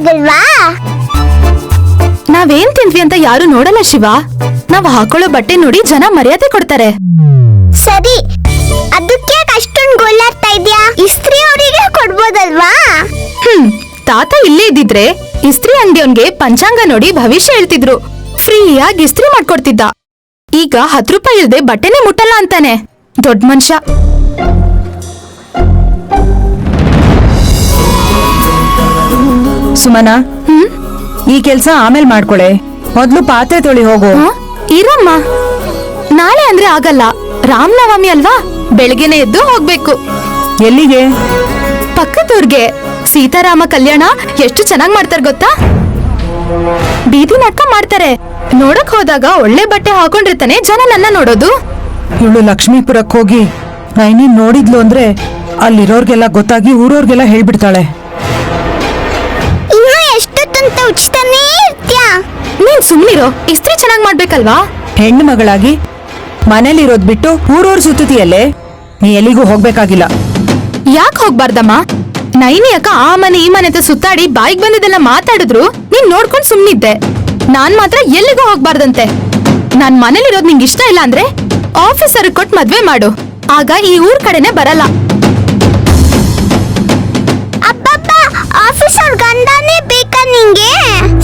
ಆಗಲ್ವಾ? ನಾವೇನ್ ತಿಂದ್ವಿ ಅಂತ ಯಾರು ನೋಡಲ್ಲ ಶಿವ. ನಾವ್ ಹಾಕೊಳ್ಳೋ ಬಟ್ಟೆ ನೋಡಿ ಜನ ಮರ್ಯಾದೆ ಕೊಡ್ತಾರೆ. ಸರಿ, ಅದಕ್ಕೆ ಅಷ್ಟೊಂದು ಗೋಳಾಡ್ತಾ ಇದ್ಯಾ? ಇಸ್ತ್ರಿ ಅವರಿಗೆ ಕೊಡ್ಬೋದಲ್ವಾ? ತಾತ ಇಲ್ಲೇ ಇದ್ದಿದ್ರೆ ಇಸ್ತ್ರಿ ಅಂಗಡಿಯವನ್ಗೆ ಪಂಚಾಂಗ ನೋಡಿ ಭವಿಷ್ಯ ಹೇಳ್ತಿದ್ರು. ಫ್ರೀಯಾಗಿ ಇಸ್ತ್ರಿ ಮಾಡ್ಕೊಡ್ತಿದ್ದ. ಈಗ 10 ರೂಪಾಯಿ ಇಲ್ದೆ ಬಟ್ಟೆನೆ ಮುಟ್ಟಲ್ಲ ಅಂತಾನೆ. ದೊಡ್ಡ ಮನುಷ್ಯ. ಸುಮನ, ಈ ಕೆಲ್ಸ ಆಮೇಲೆ ಮಾಡ್ಕೊಳೆ. ಮೊದ್ಲು ಪಾತ್ರೆ ತೊಳಿ ಹೋಗು. ಇರಮ್ಮ, ನಾಳೆ ಅಂದ್ರೆ ಆಗಲ್ಲ. ರಾಮನವಮಿ ಅಲ್ವಾ, ಬೆಳಗ್ಗೆನೆ ಎದ್ದು ಹೋಗ್ಬೇಕು. ಎಲ್ಲಿಗೆ? ಪಕ್ಕದೂರ್ಗೆ. ಸೀತಾರಾಮ ಕಲ್ಯಾಣ ಎಷ್ಟು ಚೆನ್ನಾಗ್ ಮಾಡ್ತಾರ ಗೊತ್ತಾ? ಬೀದಿ ನಾಟಕ ಮಾಡ್ತಾರೆ. ನೋಡಕ್ ಹೋದಾಗ ಒಳ್ಳೆ ಬಟ್ಟೆ ಹಾಕೊಂಡಿರ್ತಾನೆ, ಜನ ನನ್ನ ನೋಡೋದು. ಇವಳು ಲಕ್ಷ್ಮೀಪುರಕ್ಕೆ ಹೋಗಿ ನೈನಿ ನೋಡಿದ್ಲು ಅಂದ್ರೆ ಅಲ್ಲಿರೋರ್ಗೆಲ್ಲ ಗೊತ್ತಾಗಿ ಊರವ್ರಿಗೆಲ್ಲ ಹೇಳ್ಬಿಡ್ತಾಳೆ. ಇನ್ನು ಎಷ್ಟೊತ್ತಂತ ಉಚ್ತಾನೇ ಇರ್ತ್ಯಾ? ನೀನ್ ಸುಮ್ನಿರೋ. ಇಸ್ತ್ರಿ ಚೆನ್ನಾಗ್ ಮಾಡ್ಬೇಕಲ್ವಾ? ಹೆಣ್ಣು ಮಗಳಾಗಿ ಮನೇಲಿರೋದ್ ಬಿಟ್ಟು ಊರವ್ರ ಸುತ್ತಿಯಲ್ಲೇ ನೀ ಎಲ್ಲಿಗೂ ಹೋಗ್ಬೇಕಾಗಿಲ್ಲ. ಯಾಕೆ ಹೋಗ್ಬಾರ್ದಮ್ಮ? ನೈನಿ ಅಕ್ಕ ಆ ಮನೆ ಈ ಮನೆ ಅಂತ ಸುತ್ತಾಡಿ ಬಾಯಿಗೆ ಬಂದಿದ್ದೆಲ್ಲ ಮಾತಾಡಿದ್ರು ನೀನ್ ನೋಡ್ಕೊಂಡ್ ಸುಮ್ನಿದ್ದೆ. ನಾನ್ ಮಾತ್ರ ಎಲ್ಲಿಗೂ ಹೋಗ್ಬಾರ್ದಂತೆ. ನಾನ್ ಮನೇಲಿರೋದ್ ನಿಂಗೆ ಇಷ್ಟ ಇಲ್ಲ ಅಂದ್ರೆ ಆಫೀಸರ್ ಕೊಟ್ಟು ಮದ್ವೆ ಮಾಡು. ಆಗ ಈ ಊರ್ ಕಡೆನೆ ಬರಲ್ಲ. ಅಬ್ಬಬ್ಬ, ಆಫೀಸರ್ ಗಂಡನೇ ಬೇಕಾ ನಿಂಗೆ?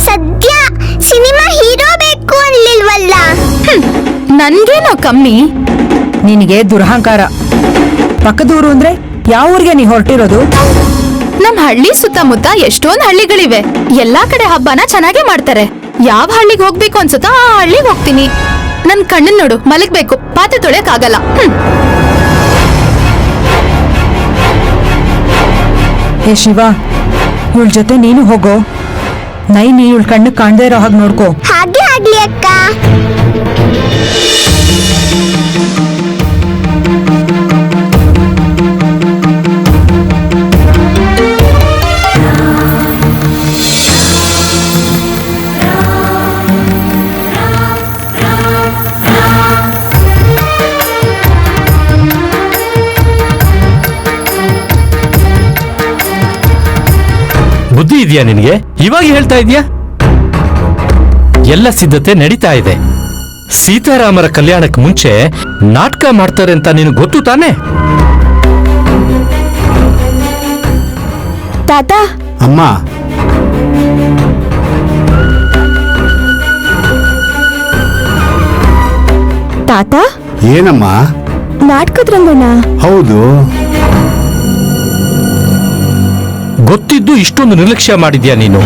ಸದ್ಯ ಸಿನಿಮಾ ಹೀರೋ ಬೇಕು ಅನ್ಲಿಲ್ವಲ್ಲ? ನನ್ಗೇನೋ ಕಮ್ಮಿ. ನಿನಗೆ ದುರಹಂಕಾರ. ಪಕ್ಕದೂರು ಅಂದ್ರೆ ಯಾವ ಊರಿಗೆ ನೀ ಹೊರಟಿರೋದು? ನಮ್ ಹಳ್ಳಿ ಸುತ್ತಮುತ್ತ ಎಷ್ಟೊಂದ್ ಹಳ್ಳಿಗಳಿವೆ. ಎಲ್ಲಾ ಕಡೆ ಹಬ್ಬನ ಚೆನ್ನಾಗೇ ಮಾಡ್ತಾರೆ. ಯಾವ ಹಳ್ಳಿಗೆ ಹೋಗ್ಬೇಕು ಅನ್ಸುತ್ತೋ ಆ ಹಳ್ಳಿಗೆ ಹೋಗ್ತೀನಿ. ನನ್ ಕಣ್ಣನ್ ನೋಡು, ಮಲಗ್ಬೇಕು, ಪಾತ್ರೆ ತೊಳೆಯಕ್ ಆಗಲ್ಲ. ಏ ಶಿವ, ಇವಳ ಜೊತೆ ನೀನು ಹೋಗೋ. ನೈನಿ ಇವಳ ಕಣ್ಣು ಕಾಣ್ದೇ ಇರೋ ಹಾಗೆ ನೋಡ್ಕೋ. ಹಾಗೆ ಆಗ್ಲಿ ಅಕ್ಕ. ಬುದ್ಧಿ ಇದೆಯಾ ನಿನಗೆ? ಇವಾಗ ಹೇಳ್ತಾ ಇದೀಯಾ? ಎಲ್ಲ ಸಿದ್ಧತೆ ನಡೀತಾ ಇದೆ. ಸೀತಾರಾಮರ ಕಲ್ಯಾಣಕ್ಕೆ ಮುಂಚೆ ನಾಟಕ ಮಾಡ್ತಾರೆ ಅಂತ ನಿನಗೆ ಗೊತ್ತು ತಾನೆ? ತಾತ, ಅಮ್ಮ, ತಾತ ಏನಮ್ಮ? ನಾಟಕದ ರಂಗಣ್ಣ. ಹೌದು. ಗೊತ್ತಿದ್ದು ಇಷ್ಟೊಂದು ನಿರ್ಲಕ್ಷ್ಯ ಮಾಡಿದ್ಯಾ ನೀನು?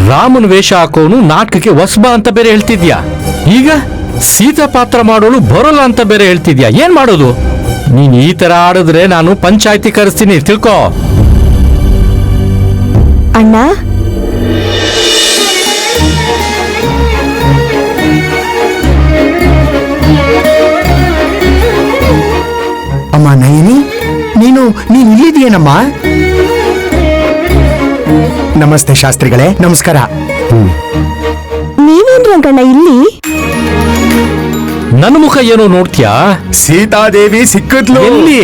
ರಾಮನ ವೇಷ ಹಾಕೋನು ನಾಟಕಕ್ಕೆ ಹೊಸಬಾ ಅಂತ ಬೇರೆ ಹೇಳ್ತಿದ್ಯಾ. ಈಗ ಸೀತಾ ಪಾತ್ರ ಮಾಡೋಳು ಬರೋಲ್ಲ ಅಂತ ಬೇರೆ ಹೇಳ್ತಿದ್ಯಾ. ಏನ್ ಮಾಡೋದು? ನೀನ್ ಈ ತರ ಆಡಿದ್ರೆ ನಾನು ಪಂಚಾಯ್ತಿ ಕರೆಸ್ತೀನಿ, ತಿಳ್ಕೋ. ಅಣ್ಣ, ಅಮ್ಮ ನಯನಿ, ನೀನು ಇಲ್ಲಿದೆಯೇನಮ್ಮ? ನಮಸ್ತೆ ಶಾಸ್ತ್ರಿಗಳೇ, ನಮಸ್ಕಾರ. ನೀವೇನ್ ರಂಗಣ್ಣ ಇಲ್ಲಿ? ನನ್ನ ಮುಖ ಏನೋ ನೋಡ್ತೀಯಾ? ಸೀತಾದೇವಿ ಸಿಕ್ಕಿದ್ಲು. ಎಲ್ಲಿ?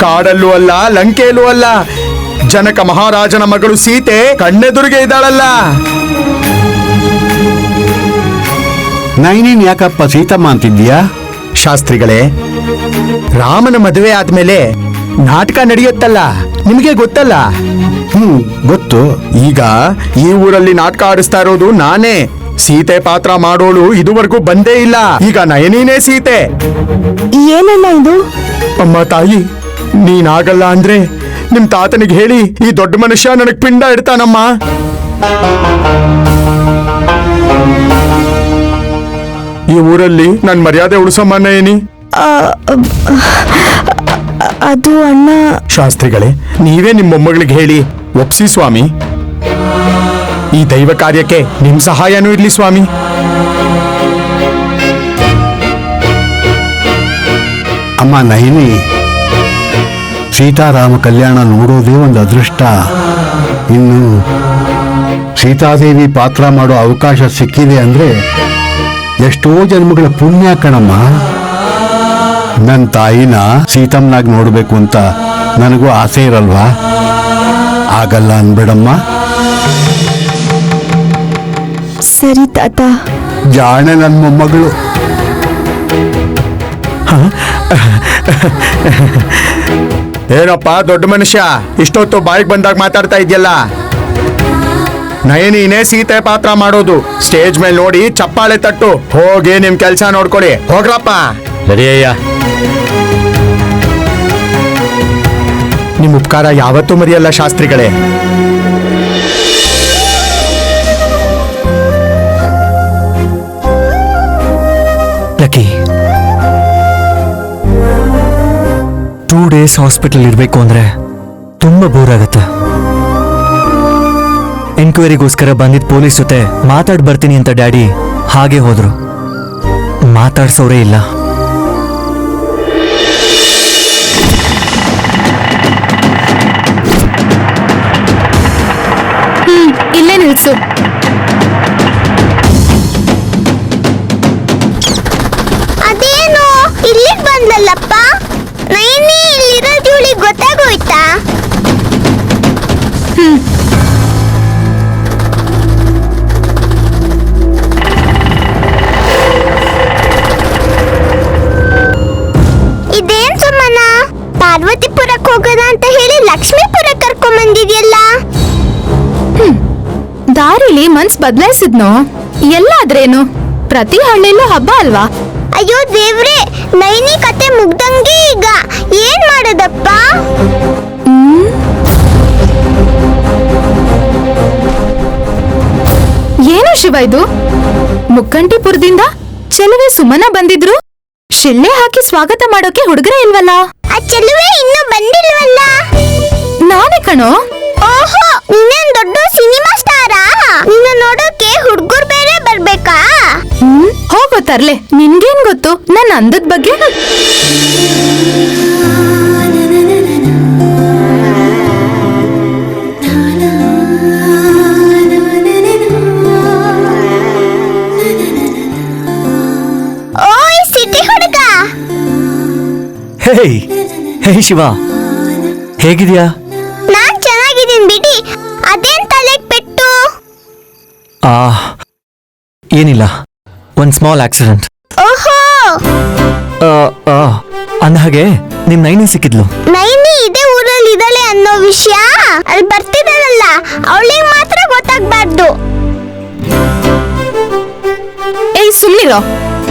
ಕಾಡಲ್ಲೂ ಅಲ್ಲ, ಲಂಕೆಯಲ್ಲೂ ಅಲ್ಲ. ಜನಕ ಮಹಾರಾಜನ ಮಗಳು ಸೀತೆ ಕಣ್ಣೆದುರಿಗೆ ಇದ್ದಾಳಲ್ಲ. ನೈನಿನ್ ಯಾಕಪ್ಪ ಸೀತಮ್ಮ ಅಂತಿದ್ಯಾ? ಶಾಸ್ತ್ರಿಗಳೇ, ರಾಮನ ಮದುವೆ ಆದ್ಮೇಲೆ ನಾಟಕ ನಡೆಯುತ್ತಲ್ಲ, ನಿಮಗೆ ಗೊತ್ತಲ್ಲ? ಗೊತ್ತು. ಈಗ ಈ ಊರಲ್ಲಿ ನಾಟಕ ಆಡಿಸ್ತಾ ಇರೋದು ನಾನೇ. ಸೀತೆ ಪಾತ್ರ ಮಾಡೋಳು ಇದುವರೆಗೂ ಬಂದೇ ಇಲ್ಲ. ಈಗ ನಯನಿನೇ ಸೀತೆ. ಏನಣ್ಣ ಇದು? ಅಮ್ಮ ತಾಯಿ, ನೀನಾಗಲ್ಲ ಅಂದ್ರೆ ನಿಮ್ ತಾತನಿಗೆ ಹೇಳಿ ಈ ದೊಡ್ಡ ಮನುಷ್ಯ ನನಗ್ ಪಿಂಡ ಇಡ್ತಾನಮ್ಮ. ಈ ಊರಲ್ಲಿ ನನ್ ಮರ್ಯಾದೆ ಉಳಿಸಮ್ಮ ನಯನಿ. ಅದು ಅಣ್ಣ. ಶಾಸ್ತ್ರಿಗಳೇ, ನೀವೇ ನಿಮ್ಮ ಮೊಮ್ಮಗಳಿಗೆ ಹೇಳಿ ಒಪ್ಸಿ ಸ್ವಾಮಿ. ಈ ದೈವ ಕಾರ್ಯಕ್ಕೆ ನಿಮ್ ಸಹಾಯನೂ ಇರ್ಲಿ ಸ್ವಾಮಿ. ಅಮ್ಮ ನೈನಿ, ಸೀತಾರಾಮ ಕಲ್ಯಾಣ ನೋಡೋದೇ ಒಂದು ಅದೃಷ್ಟ. ಇನ್ನು ಸೀತಾದೇವಿ ಪಾತ್ರ ಮಾಡೋ ಅವಕಾಶ ಸಿಕ್ಕಿದೆ ಅಂದ್ರೆ ಎಷ್ಟೋ ಜನ್ಮಗಳ ಪುಣ್ಯ ಕಣಮ್ಮ. ನನ್ನ ತಾಯಿನ ಸೀತಮ್ಮನಾಗಿ ನೋಡಬೇಕು ಅಂತ ನನಗೂ ಆಸೆ ಇರಲ್ವಾ? ಆಗಲ್ಲ ಅನ್ಬೇಡಮ್ಮ. ಸರಿ ತಾತ. ಜಾಣೆ ನನ್ನ ಮೊಮ್ಮಗಳು. ಏನಪ್ಪ ದೊಡ್ಡ ಮನುಷ್ಯ, ಇಷ್ಟೊತ್ತು ಬಾಯಿಗೆ ಬಂದಾಗ ಮಾತಾಡ್ತಾ ಇದೆಯಲ್ಲ. ನಯನಿನೇ ಸೀತೆ ಪಾತ್ರ ಮಾಡೋದು. ಸ್ಟೇಜ್ ಮೇಲೆ ನೋಡಿ ಚಪ್ಪಾಳೆ ತಟ್ಟು. ಹೋಗಿ ನಿಮ್ ಕೆಲ್ಸ ನೋಡ್ಕೊಳ್ಳಿ, ಹೋಗ್ರಪ್ಪ. ಸರಿಯಯ್ಯ. ನಿಮ್ ಉಪಕಾರ ಯಾವತ್ತೂ ಮರೆಯಲ್ಲ ಶಾಸ್ತ್ರಿಗಳೇ. ಲಕ್ಕಿ, 2 days ಹಾಸ್ಪಿಟಲ್ ಇರಬೇಕು ಅಂದ್ರೆ ತುಂಬಾ ಬೋರ್ ಆಗುತ್ತೆ. ಎನ್ಕ್ವೈರಿಗೋಸ್ಕರ ಬಂದಿದ್ದ ಪೊಲೀಸ್ ಜೊತೆ ಮಾತಾಡ್ ಬರ್ತೀನಿ ಅಂತ ಡ್ಯಾಡಿ ಹಾಗೆ ಹೋದ್ರು. ಮಾತಾಡ್ಸೋರೇ ಇಲ್ಲ. ಇಲ್ಲೇ ನಿಲ್ಸು. ಅದೇನು ಇಲ್ಲಿಗೆ ಬಂದಲ್ಲಪ್ಪ? ನೈನಿ ಇಲ್ಲಿರೋದು ಇವಳಿಗೆ ಗೊತ್ತಾಗೋಯ್ತಾ? ಇದೇನ್ ಸುಮ್ಮನ ಪಾರ್ವತಿಪುರಕ್ಕೆ ಹೋಗೋದ ಅಂತ ಹೇಳಿ ಲಕ್ಷ್ಮೀಪುರ ಕರ್ಕೊಂಡ್ ಬಂದಿದ್ಯಲ್ಲ? ದಾರಿಲಿ ಮನ್ಸ್ ಬದಲಾಯಿಸಿದ್ನೋ? ಎಲ್ಲಾದ್ರೇನು ಪ್ರತಿ ಹಳ್ಳಿಲೂ ಹಬ್ಬ ಅಲ್ವಾ? ಅಯ್ಯೋ ದೇವ್ರೆ, ನೈನಿ ಕತೆ ಮುಗ್ದಂಗೆ ಈಗ ಏನ್ ಮಾಡೋದಪ್ಪ? ಏನು ಶಿವ ಇದು? ಮುಕ್ಕಂಟಿಪುರದಿಂದ ಚೆಲುವೆ ಸುಮನ ಬಂದಿದ್ರು. ಶಿಳ್ಳೆ ಹಾಕಿ ಸ್ವಾಗತ ಮಾಡೋಕೆ ಹುಡುಗರೇ ಇಲ್ವಲ್ಲ? ಆ ಚೆಲುವೆ ಇನ್ನೂ ಬಂದಿಲ್ವಲ್ಲ? ನಾನೇ ಕಣೋ. ಓಹೋ, ನೀನೇನ್ ದೊಡ್ಡ ಸಿನಿಮಾ ಸ್ಟಾರಾ? ನಿನ್ನ ನೋಡೋಕೆ ಹುಡುಗರು ಬೇರೆ ಬರ್ಬೇಕಾ? ಹೋಗೋ ತರ್ಲೆ, ನಿನ್ಗೇನ್ ಗೊತ್ತು ನನ್ನ ಅಂದದ ಬಗ್ಗೆ? ಓಯ್ ಸಿಟಿ ಹುಡುಗ, ಹೇಯ್ ಹೇಯ್ ಶಿವ, ಹೇಗಿದ್ಯಾ? ನಾನ್ ಚೆನ್ನಾಗಿದ್ದೀನಿ ಬಿಡಿ. ಅದೇನ್ ತಲೆಗ್ ಪೆಟ್ಟು? ಏನಿಲ್ಲ, ಒಂದ್ ಸ್ಮಾಲ್ ಆಕ್ಸಿಡೆಂಟ್. ಓಹೋ, ಅಂದಹಾಗೆ ನಿಮ್ ನೈನಿ ಸಿಕ್ಕಿದ್ಲು. ನೈನಿ ಇದೇ ಊರಲ್ಲಿ ಇದ್ದಾಳೆ ಅನ್ನೋ ವಿಷಯ ಅಲ್ಲಿ ಬರ್ತಿದ್ದಾಳಲ್ಲ, ಅವಳಿಗೆ ಮಾತ್ರ ಗೊತ್ತಾಗ್ಬಾರ್ದು. ಏಯ್ ಸುಮ್ನಿರೋ,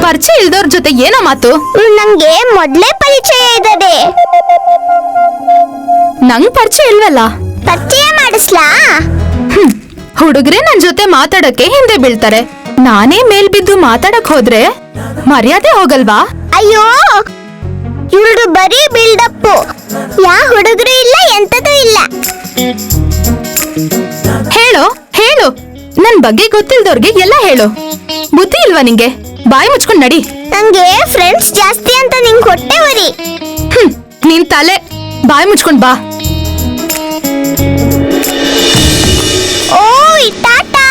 ಪರಿಚಯ ಇಲ್ದವ್ರ ಜೊತೆ ಏನೋ ಮಾತು? ನಂಗೆ ಮೊದ್ಲೇ ಪರಿಚಯ ಇದ್ದಾರೆ. ನಂಗ್ ಪರಿಚಯ ಇಲ್ವಲ್ಲ? ಪರಿಚಯ ಮಾಡಿಸ್ಲಾ? ಹುಡುಗ್ರೆ ನನ್ ಜೊತೆ ಮಾತಾಡಕ್ಕೆ ಹಿಂದೆ ಬೀಳ್ತಾರೆ. ನಾನೇ ಮೇಲ್ ಬಿದ್ದು ಮಾತಾಡಕ್ ಹೋದ್ರೆ ಮರ್ಯಾದೆ ಹೋಗಲ್ವಾ? ಅಯ್ಯೋ, ಇವಳು ಬರೀ ಬಿಲ್ಡಪ್ಪು. ಯಾ ಹುಡುಗರು ಇಲ್ಲ, ಎಂತದೂ ಇಲ್ಲ. ಹೇಳು ಹೇಳು, ನನ್ ಬಗ್ಗೆ ಗೊತ್ತಿಲ್ದವ್ರಿಗೆ ಎಲ್ಲ ಹೇಳು. ಬುದ್ಧಿ ಇಲ್ವಾ ನಿಂಗೆ? ಬಾಯಿ ಮುಚ್ಕೊಂಡ್ ನಡಿ. ನಂಗೆ ಫ್ರೆಂಡ್ಸ್ ಜಾಸ್ತಿ ಅಂತ ನಿಂಗೆ ಹೊಟ್ಟೆ ಉರಿ. ನಿನ್ ತಲೆ, ಬಾಯಿ ಮುಚ್ಕೊಂಡ್ ಬಾ. ಓಯ್ ಟಾಟಾ.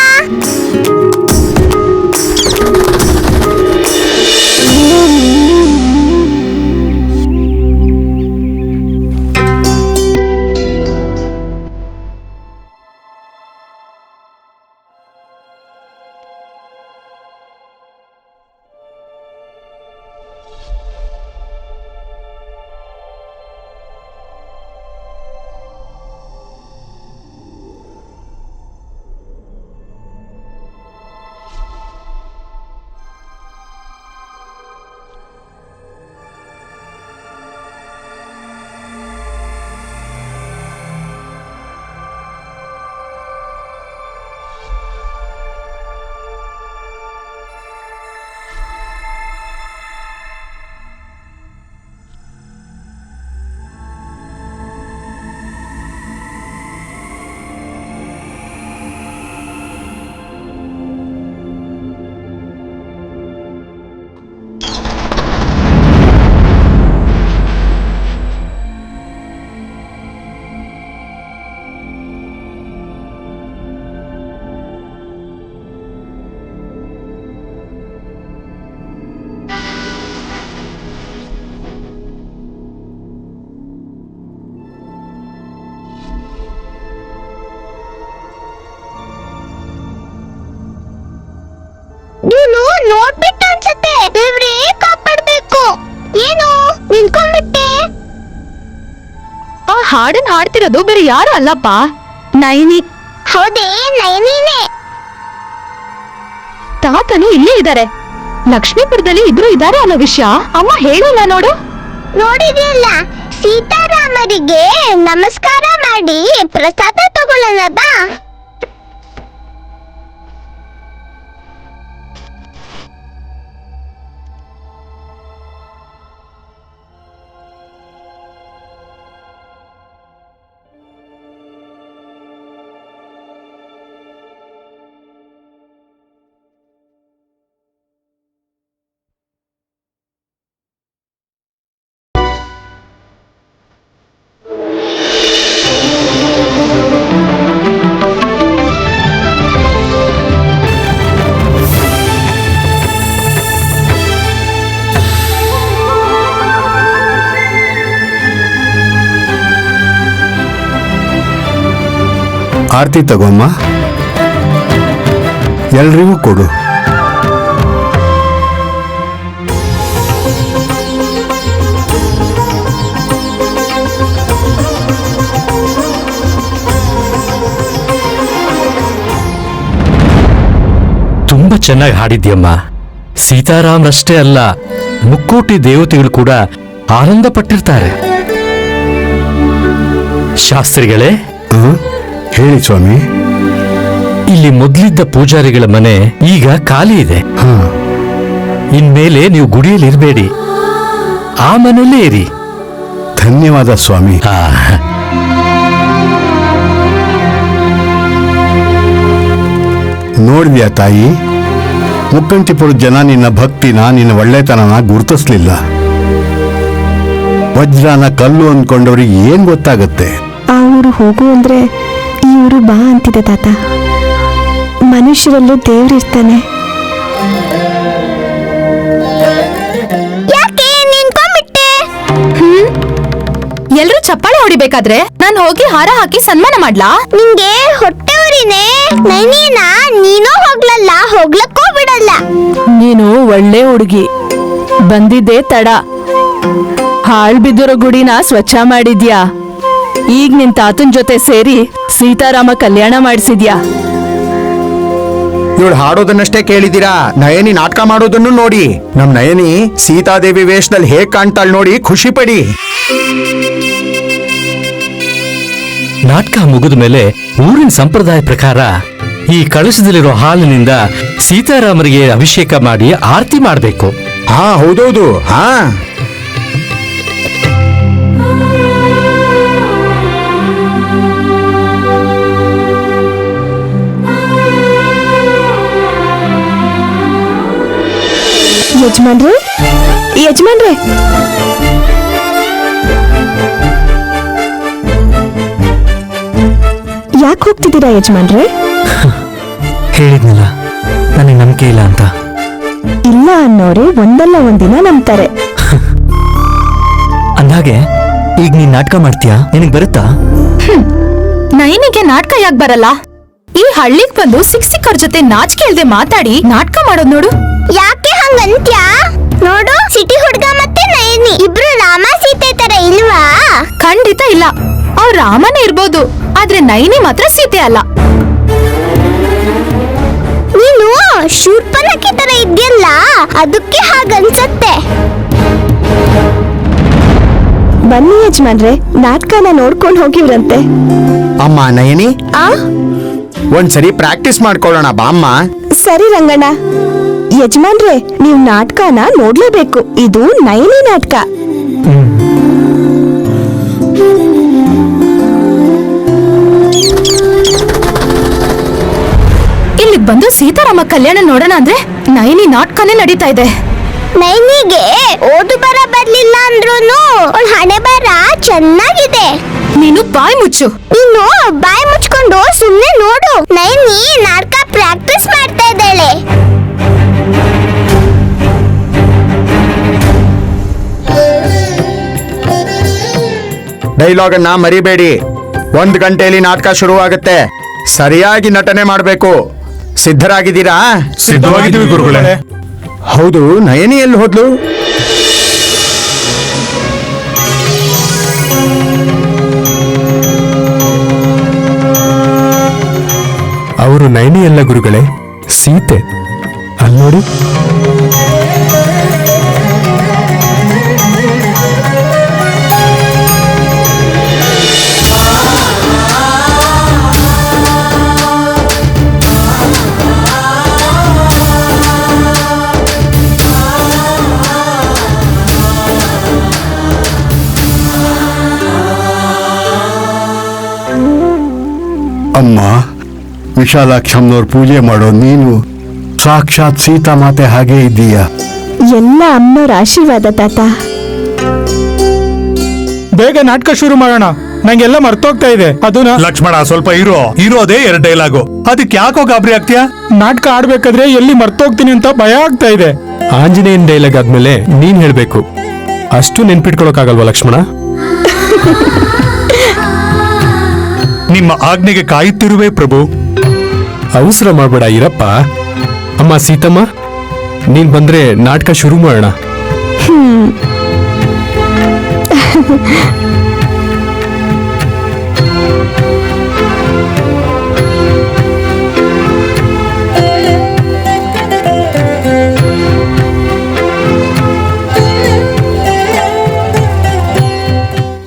ಹಾಡನ್ ಹಾಡ್ತಿರೋದು ಬೇರೆ ಯಾರು ಅಲ್ಲಪ್ಪ, ನೈನಿ. ಹೌದೇ, ನೈನಿನೇ. ತಾತನು ಇಲ್ಲೇ ಇದ್ದಾರೆ. ಲಕ್ಷ್ಮೀಪುರದಲ್ಲಿ ಇಬ್ರು ಇದ್ದಾರೆ ಅನ್ನೋ ವಿಷಯ ಅಮ್ಮ ಹೇಳಿಲ್ಲ ನೋಡು. ನೋಡಿದ್ಯಲ್ಲ, ಸೀತಾರಾಮರಿಗೆ ನಮಸ್ಕಾರ ಮಾಡಿ ಪ್ರಸಾದ ತಗೊಳ್ಳೋಣ ಬಾ. ಆರತಿ ತಗೊಮ್ಮ, ಎಲ್ರಿಗೂ ಕೊಡು. ತುಂಬಾ ಚೆನ್ನಾಗಿ ಹಾಡಿದ್ಯಮ್ಮ. ಸೀತಾರಾಮ್ರಷ್ಟೇ ಅಲ್ಲ, ಮುಕ್ಕೋಟಿ ದೇವತೆಗಳು ಕೂಡ ಆನಂದ ಪಟ್ಟಿರ್ತಾರೆ. ಶಾಸ್ತ್ರಿಗಳೇ, ಹೇಳಿ ಸ್ವಾಮಿ. ಇಲ್ಲಿ ಮೊದಲಿದ್ದ ಪೂಜಾರಿಗಳ ಮನೆ ಈಗ ಖಾಲಿ ಇದೆ. ಹಾ, ಇನ್ಮೇಲೆ ನೀವು ಗುಡಿಯಲ್ಲಿ ಇರಬೇಡಿ, ಆ ಮನೆಯಲ್ಲೇ ಇರಿ. ಧನ್ಯವಾದ ಸ್ವಾಮಿ. ಆ, ನೋಡಿದ್ಯಾ ತಾಯಿ, ಮುಕ್ಕಂಟಿಪುರದ ಜನ ನಿನ್ನ ಭಕ್ತಿನ, ನಿನ್ನ ಒಳ್ಳೆತನನ ಗುರುತಿಸ್ಲಿಲ್ಲ. ವಜ್ರನ ಕಲ್ಲು ಅಂದ್ಕೊಂಡವ್ರಿಗೆ ಏನ್ ಗೊತ್ತಾಗತ್ತೆ? ಆ ಊರು ಹೋಗು ಅಂದ್ರೆ ಈ ಊರು ಬಾ ಅಂತಿದೆ ತಾತ. ಮನುಷ್ಯರಲ್ಲೂ ದೇವ್ರಿರ್ತಾನೆ. ಯಾಕೆ ನಿಂತ್ಕೊಂಡ್ಬಿಟ್ಟೆ? ಎಲ್ರೂ ಚಪ್ಪಾಳೆ ಹೊಡಿಬೇಕಾದ್ರೆ ನಾನ್ ಹೋಗಿ ಹಾರ ಹಾಕಿ ಸನ್ಮಾನ ಮಾಡ್ಲಾ? ನಿಂಗೆ ಹೊಟ್ಟೆ ಉರಿನೇ? ನೈನಿನ ನೀನೂ ಹೋಗ್ಲಲ್ಲ, ಹೋಗ್ಲಕ್ಕೂ ಬಿಡಲ್ಲ. ನೀನು ಒಳ್ಳೆ ಹುಡುಗಿ, ಬಂದಿದ್ದೆ ತಡ. ಹಾಳ್ ಬಿದ್ದಿರೋ ಗುಡಿನ ಸ್ವಚ್ಛ ಮಾಡಿದ್ಯಾ. ಈಗ ನಿನ್ ತಾತನ್ ಜೊತೆ ಸೇರಿ ಸೀತಾರಾಮ ಕಲ್ಯಾಣ ಮಾಡಿಸಿದ್ಯಾ. ಇವಳು ಹಾಡೋದನ್ನಷ್ಟೇ ಕೇಳಿದೀರಾ, ನಯನಿ ನಾಟಕ ಮಾಡೋದನ್ನು ನೋಡಿ. ನಮ್ ನಯನಿ ಸೀತಾದೇವಿ ವೇಷದಲ್ಲಿ ಹೇಗ್ ಕಾಣ್ತಾಳ್ ನೋಡಿ, ಖುಷಿ ಪಡಿ. ನಾಟಕ ಮುಗಿದ ಮೇಲೆ ಊರಿನ ಸಂಪ್ರದಾಯ ಪ್ರಕಾರ ಈ ಕಳಶದಲ್ಲಿರೋ ಹಾಲಿನಿಂದ ಸೀತಾರಾಮರಿಗೆ ಅಭಿಷೇಕ ಮಾಡಿ ಆರತಿ ಮಾಡಬೇಕು. ಹಾ, ಹೌದೌದು. ಹಾ, ಯಜಮಾನ್ರೆ, ಯಜಮಾನ್ರೆ, ಯಾಕೆ ಹೋಗ್ತಿದ್ದೀರಾ ಯಜಮಾನ್ರೆ? ಹೇಳಿದ್ನಲ್ಲ, ನನಗೆ ನಂಬಿಕೆ ಇಲ್ಲ ಅಂತ. ಇಲ್ಲ ಅನ್ನೋರೆ ಒಂದಲ್ಲ ಒಂದಿನ ನಂಬ್ತಾರೆ. ಅಂದಾಗೆ ಈಗ ನೀನ್ ನಾಟಕ ಮಾಡ್ತೀಯಾ? ನಿನಗ್ ಬರುತ್ತಾ? ನೈನಿಗೆ ನಾಟಕ ಯಾಕೆ ಬರಲ್ಲ? ಈ ಹಳ್ಳಿಗ್ ಬಂದು ಸಿಕ್ಕವ್ರ ಜೊತೆ ನಾಚಿಕೆ ಇಲ್ದೆ ಮಾತಾಡಿ ನಾಟಕ ಮಾಡೋದ್ ನೋಡು. ಯಾಕೆ ಹಂಗಂತ್ಯಾ? ನೋಡು, ಸಿಟಿ ಹುಡ್ಗ ಮತ್ತೆ ನಯನಿ ಇಬ್ರು ರಾಮ ಸೀತೆ ತರ ಇಲ್ವಾ? ಖಂಡಿತ ಇಲ್ಲ. ಅವ್ರ ರಾಮನೇ ಇರ್ಬೋದು, ಆದ್ರೆ ನೈನಿ ಮಾತ್ರ ಸೀತೆ ಅಲ್ಲ. ನೀನು ಶೂರ್ಪನಖಿ ತರ ಇದ್ಯಲ್ಲ, ಅದಕ್ಕೆ ಹಾಗನ್ಸತ್ತೆ. ಬನ್ನಿ ಯಜಮಾನ್ರೆ, ನಾಟಕನ ನೋಡ್ಕೊಂಡು ಹೋಗಿವ್ರಂತೆ. ಅಮ್ಮ ನಯನಿ, ಆ ಒಂದ್ಸರಿ ಪ್ರಾಕ್ಟೀಸ್ ಮಾಡ್ಕೊಳ್ಳೋಣ ಬಾಮ್ಮ. ಸರಿ ರಂಗಣ್ಣ. ಯಜಮಾನ್ರೆ, ನೀವ್ ನಾಟಕನ ನೋಡ್ಲೇಬೇಕು. ಇದು ನಯನಿ ನಾಟಕ. ಇಲ್ಲಿಗ್ ಬಂದು ಸೀತಾರಾಮ ಕಲ್ಯಾಣ ನೋಡೋಣ ಅಂದ್ರೆ ನೈನಿ ನಾಟಕನೇ ನಡೀತಾ ಇದೆ. ನೈನಿಗೆ ಓದು ಬರ ಬರ್ಲಿಲ್ಲ ಅಂದ್ರೂನು ಅವಳ ಹಣೆ ಬರ ಚೆನ್ನಾಗಿದೆ. ನೀನು ಬಾಯ್ ಮುಚ್ಚು. ನೀನು ಬಾಯಿ ಮುಚ್ಕೊಂಡು ಸುಮ್ನೆ ನೋಡು. ನೈನಿ ನಾಟಕ ಪ್ರಾಕ್ಟೀಸ್ ಮಾಡ್ತಾ ಇದ್ದಾಳೆ. ಡೈಲಾಗ್ ಅನ್ನ ಮರಿಬೇಡಿ. 1 ಗಂಟೆಯಲ್ಲಿ ನಾಟಕ ಶುರುವಾಗುತ್ತೆ. ಸರಿಯಾಗಿ ನಟನೆ ಮಾಡಬೇಕು. ಸಿದ್ಧರಾಗಿದ್ದೀರಾ? ಸಿದ್ಧವಾಗಿದ್ದೀವಿ ಗುರುಗಳೇ. ಹೌದು, ನಯನಿ ಎಲ್ಲಿ ಹೋದ್ಲು? ಇದು ನೈನಿ ಅಲ್ಲ ಗುರುಗಳೇ, ಸೀತೆ. ಅಲ್ಲಿ ನೋಡಿ. ಅಮ್ಮ, ವಿಶಾಲಾಕ್ಷಮ್ಮನವ್ರ ಪೂಜೆ ಮಾಡೋ ನೀನು ಸಾಕ್ಷಾತ್ ಸೀತಾಮಾತೆ ಹಾಗೆ ಇದ್ದೀಯ. ಎಲ್ಲ ಅಮ್ಮನವ್ರ ಆಶೀರ್ವಾದ ತಾತ. ಬೇಗ ನಾಟಕ ಶುರು ಮಾಡೋಣ, ನಂಗೆಲ್ಲ ಮರ್ತೋಗ್ತಾ ಇದೆ. ಅದನ್ನ ಲಕ್ಷ್ಮಣ ಸ್ವಲ್ಪ ಇರೋದೇ 2 ಡೈಲಾಗು, ಅದಕ್ಕೆ ಯಾಕೋ ಗಾಬರಿ ಆಗ್ತೀಯಾ? ನಾಟಕ ಆಡ್ಬೇಕಾದ್ರೆ ಎಲ್ಲಿ ಮರ್ತೋಗ್ತೀನಿ ಅಂತ ಭಯ ಆಗ್ತಾ ಇದೆ. ಆಂಜನೇಯನ್ ಡೈಲಾಗ್ ಆದ್ಮೇಲೆ ನೀನ್ ಹೇಳ್ಬೇಕು. ಅಷ್ಟು ನೆನ್ಪಿಟ್ಕೊಳಕ್ಕಾಗಲ್ವಾ ಲಕ್ಷ್ಮಣ? ನಿಮ್ಮ ಆಜ್ಞೆಗೆ ಕಾಯುತ್ತಿರುವೆ ಪ್ರಭು. ಅವಸರ ಮಾಡ್ಬೇಡ ಇರಪ್ಪ. ಅಮ್ಮ ಸೀತಮ್ಮ, ನೀನ್ ಬಂದ್ರೆ ನಾಟಕ ಶುರು ಮಾಡೋಣ.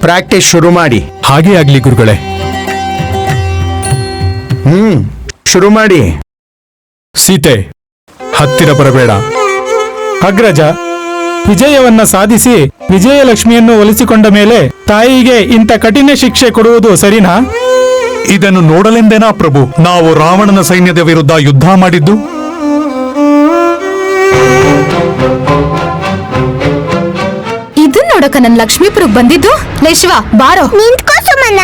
ಪ್ರಾಕ್ಟೀಸ್ ಶುರು ಮಾಡಿ. ಹಾಗೆ ಆಗ್ಲಿ ಗುರುಗಳೇ. ಶುರು ಮಾಡಿ. ಸೀತೆ, ಹತ್ತಿರ ಬರಬೇಡ. ಅಗ್ರಜ, ವಿಜಯವನ್ನ ಸಾಧಿಸಿ ವಿಜಯಲಕ್ಷ್ಮಿಯನ್ನು ಒಲಿಸಿಕೊಂಡ ಮೇಲೆ ತಾಯಿಗೆ ಇಂಥ ಕಠಿಣ ಶಿಕ್ಷೆ ಕೊಡುವುದು ಸರಿನಾ? ಇದನ್ನು ನೋಡಲೆಂದೇನಾ ಪ್ರಭು ನಾವು ರಾವಣನ ಸೈನ್ಯದ ವಿರುದ್ಧ ಯುದ್ಧ ಮಾಡಿದ್ದು? ಇದನ್ನ ನೋಡಕ ನನ್ ಲಕ್ಷ್ಮೀಪುರಕ್ ಬಂದಿದ್ದು. ಲೇಶ್ವ ಬಾರೋ. ನಿಂತ್ಕೋ ಸುಮನ.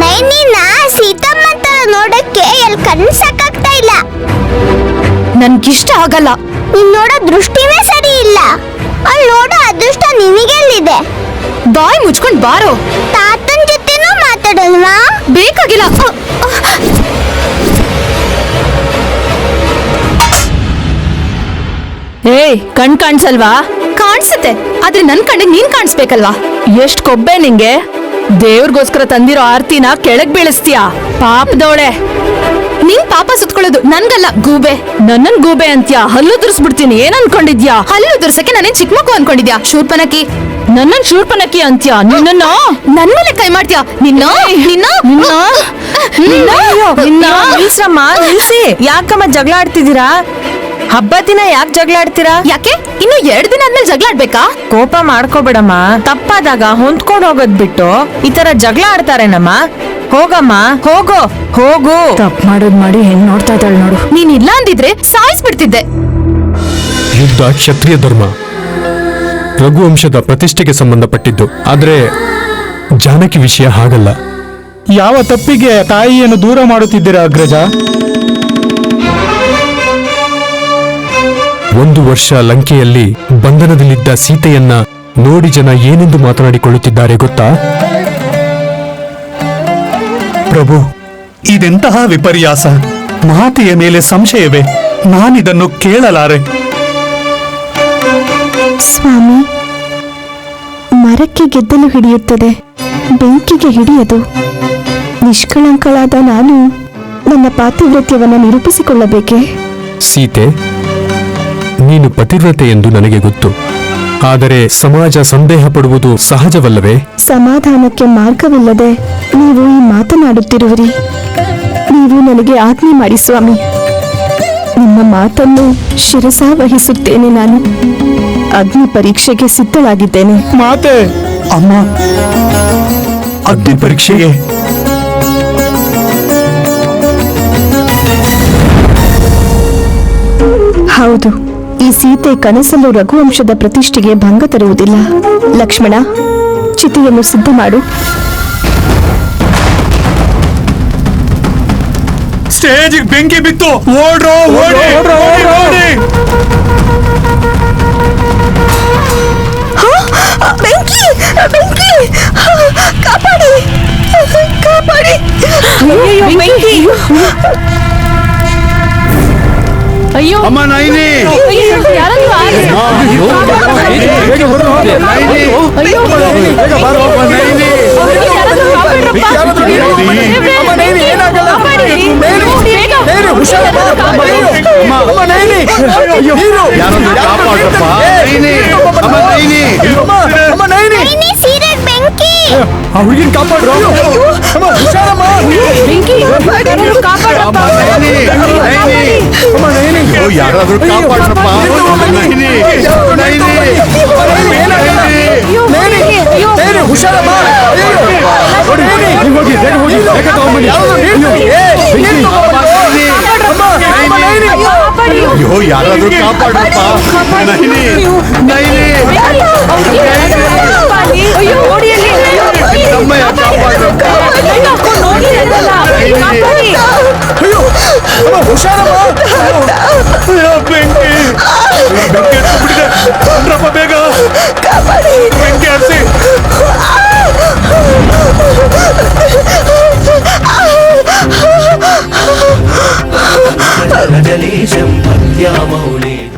ನೈನಿನ ಸೀತಮ್ಮ ತರ ನೋಡಕ್ಕೆ ಎಲ್ಲಿ ಕಣ್ಣು ಸಾಕಾಗ್ತಾ ಇಲ್ಲ. ನನ್ಗಿಷ್ಟ ಆಗಲ್ಲ. ನೀನ್ ನೋಡೋ ದೃಷ್ಟಿನೇ ಸರಿ ಇಲ್ಲ. ಅಲ್ಲಿ ನೋಡೋ ಅದೃಷ್ಟ ನಿನಗೆಲ್ಲಿದೆ? ಬಾಯ್ ಮುಚ್ಕೊಂಡ್ ಬಾರೋ. ತಾತನ್ ಜೊತೆನೂ ಮಾತಾಡಲ್ವಾ? ಬೇಕಾಗಿಲ್ಲ. ಏಯ್, ಕಣ್ ಕಾಣ್ಸಲ್ವಾ? ಕಾಣಿಸುತ್ತೆ, ಆದ್ರೆ ನನ್ ಕಣ್ಣಿಗೆ ನೀನ್ ಕಾಣಿಸ್ಬೇಕಲ್ವಾ? ಎಷ್ಟ್ ಕೊಬ್ಬೆ ನಿಂಗೆ? ದೇವ್ರಿಗೋಸ್ಕರ ತಂದಿರೋ ಆರ್ತಿನ ಕೆಳಗ್ ಬೀಳಿಸ್ತೀಯಾ? ಪಾಪದವಳೆ. ನೀನ್ ಪಾಪ ಸುತ್ಕೊಳ್ಳೋದು ನನ್ಗಲ್ಲ, ಗೂಬೆ. ನನ್ನನ್ ಗೂಬೆ ಅಂತ್ಯಾ? ಹಲ್ಲು ದುರ್ಸ್ಬಿಡ್ತೀನಿ. ಏನ್ ಅನ್ಕೊಂಡಿದ್ಯಾ? ಹಲ್ಲು ದುರ್ಸಕ್ಕೆ ನಾನೇನ್ ಚಿಕ್ಕ ಮಗು ಅನ್ಕೊಂಡಿದ್ಯಾ? ಶೂರ್ಪನಕಿ. ನನ್ನನ್ ಶೂರ್ಪನಕ್ಕಿ ಅಂತ್ಯಾ? ನಿನ್ನ ನನ್ ಮೇಲೆ ಕೈ ಮಾಡ್ತೀಯಾ? ನಿಲ್ಸಮ್ಮ, ನಿಲ್ಸಿ. ಯಾಕಮ್ಮ ಜಗಳ ಆಡ್ತಿದ್ದೀರಾ? ಹಬ್ಬ ದಿನ ಯಾಕೆ ಜಗಳ ಆಡ್ತೀರಾ? ಯಾಕೆ? ಇನ್ನು 2 ದಿನ ಆದ್ಮೇಲೆ ಜಗಳ ಆಡ್ಬೇಕಾ? ಕೋಪ ಮಾಡ್ಕೋಬೇಡಮ್ಮ. ತಪ್ಪಾದಾಗ ಹೊಂದ್ಕೊಂಡ್ ಹೋಗೋದ್ ಬಿಟ್ಟು ಈ ತರ ಜಗಳ ಆಡ್ತಾರೇನಮ್ಮ? ಹೋಗಮ್ಮ, ಹೋಗು ಹೋಗು. ತಪ್ಪು ಮಾಡೋದ್ ಮಾಡಿ ಹೆಂಗ್ ನೋಡ್ತಾ ಇದ್ದಾಳೆ ನೋಡು. ನೀನ್ ಇಲ್ಲ ಅಂದಿದ್ರೆ ಸಾಯಿಸ್ಬಿಡ್ತಿದ್ದೆ. ಯುದ್ಧ ಕ್ಷತ್ರಿಯ ಧರ್ಮ, ರಘುವಂಶದ ಪ್ರತಿಷ್ಠೆಗೆ ಸಂಬಂಧಪಟ್ಟಿದ್ದು. ಆದ್ರೆ ಜಾನಕಿ ವಿಷಯ ಹಾಗಲ್ಲ. ಯಾವ ತಪ್ಪಿಗೆ ತಾಯಿಯನ್ನು ದೂರ ಮಾಡುತ್ತಿದ್ದೀರಾ ಅಗ್ರಜ? 1 ವರ್ಷ ಲಂಕೆಯಲ್ಲಿ ಬಂಧನದಲ್ಲಿದ್ದ ಸೀತೆಯನ್ನ ನೋಡಿ ಜನ ಏನೆಂದು ಮಾತನಾಡಿಕೊಳ್ಳುತ್ತಿದ್ದಾರೆ ಗೊತ್ತಾ? ಪ್ರಭು, ಇದೆಂತಹ ವಿಪರ್ಯಾಸ! ಮಾತೆಯ ಮೇಲೆ ಸಂಶಯವೇ? ನಾನಿದನ್ನು ಕೇಳಲಾರೆ. ಸ್ವಾಮಿ, ಮರಕ್ಕೆ ಗೆದ್ದಲು ಹಿಡಿಯುತ್ತದೆ, ಬೆಂಕಿಗೆ ಹಿಡಿಯದು. ನಿಷ್ಕಳಂಕಳಾದ ನಾನು ನನ್ನ ಪಾತಿವ್ರತ್ಯವನ್ನು ನಿರೂಪಿಸಿಕೊಳ್ಳಬೇಕೆ? ಸೀತೆ, ನೀನು ಪತಿವ್ರತೆ ಎಂದು ನನಗೆ ಗೊತ್ತು. ಆದರೆ ಸಮಾಜ ಸಂದೇಹ ಪಡುವುದು ಸಹಜವಲ್ಲವೇ? ಸಮಾಧಾನಕ್ಕೆ ಮಾರ್ಗವಿಲ್ಲದೆ ನೀವು ಈ ಮಾತನಾಡುತ್ತಿರುವಿರಿ. ನೀವು ನನಗೆ ಆಜ್ಞೆ ಮಾಡಿ ಸ್ವಾಮಿ. ನಿಮ್ಮ ಮಾತನ್ನು ಶಿರಸಾವಹಿಸುತ್ತೇನೆ. ನಾನು ಅಗ್ನಿ ಪರೀಕ್ಷೆಗೆ ಸಿದ್ಧಳಾಗಿದ್ದೇನೆ. ಮಾತೆ. ಅಮ್ಮ, ಅಗ್ನಿ ಪರೀಕ್ಷೆಗೆ? ಹೌದು, ಈ ಸೀತೆ ಕನಸಲ್ಲೂ ರಘುವಂಶದ ಪ್ರತಿಷ್ಠೆಗೆ ಭಂಗ ತರುವುದಿಲ್ಲ. ಲಕ್ಷ್ಮಣ, ಚಿತೆಯನ್ನು ಸಿದ್ಧ ಮಾಡು. ಸ್ಟೇಜ್ ಬೆಂಕಿ ಬಿತ್ತು. ಓಡ್ರೋ, ಓಡಿ, ಓಡಿ. ಬೆಂಕಿ, ಬೆಂಕಿ! ಕಾಪಾಡಿ, ಕಾಪಾಡಿ! ಬೆಂಕಿ! ಅಯ್ಯೋ ಅಮ್ಮ ನೈನಿ, ಯಾರಾದ್ರೂ ಆಗಿ. ಅಯ್ಯೋ ನೇರು ಯಾರಾದ್ರೂ ಕಾಪಾಡ್ರಪ್ಪ. ನೈನಿ, ಅಮ್ಮ ನೈನಿ. ನೈನಿ ಸೀರೆಗ್ ಬೆಂಕಿ. ಆ ಹುಡುಗಿನ ಕಾಪಾಡ್ರು. ಅಮ್ಮ, ಹುಷಾರಮ್ಮ. ಅಮ್ಮ ನೈನಿ, ನೈನಿ. ಅಯ್ಯೋ, ಯಾರಾದ್ರೂ ಕಾಪಾಡ್ರಪ್ಪ. ನೈನಿ, ನೈನಿ. ನೈನಿ, ಹುಷಾರಮ್ಮ. ನೋಡಿ, ನೀವು ಹೋಗಿ, ಬೇಗ ಹೋಗಿ, ಬೇಗ ತಗೊಂಡ್ಬನ್ನಿ. ಅಯ್ಯೋ, ಯಾರಾದ್ರೂ ಕಾಪಾಡ್ರಪ್ಪ. ನೈನಿ, ನೈನಿ. ತಮ್ಮಯ್ಯ ಕಾಪಾಡ್ರಪ್ಪ. ಅಯ್ಯೋ, ಅಮ್ಮ, ಹುಷಾರಮ್ಮ. ಬೆಂಕಿ ಬೆಂಕಿ ಹತ್ಬಿಟ್ಟಿದೆ.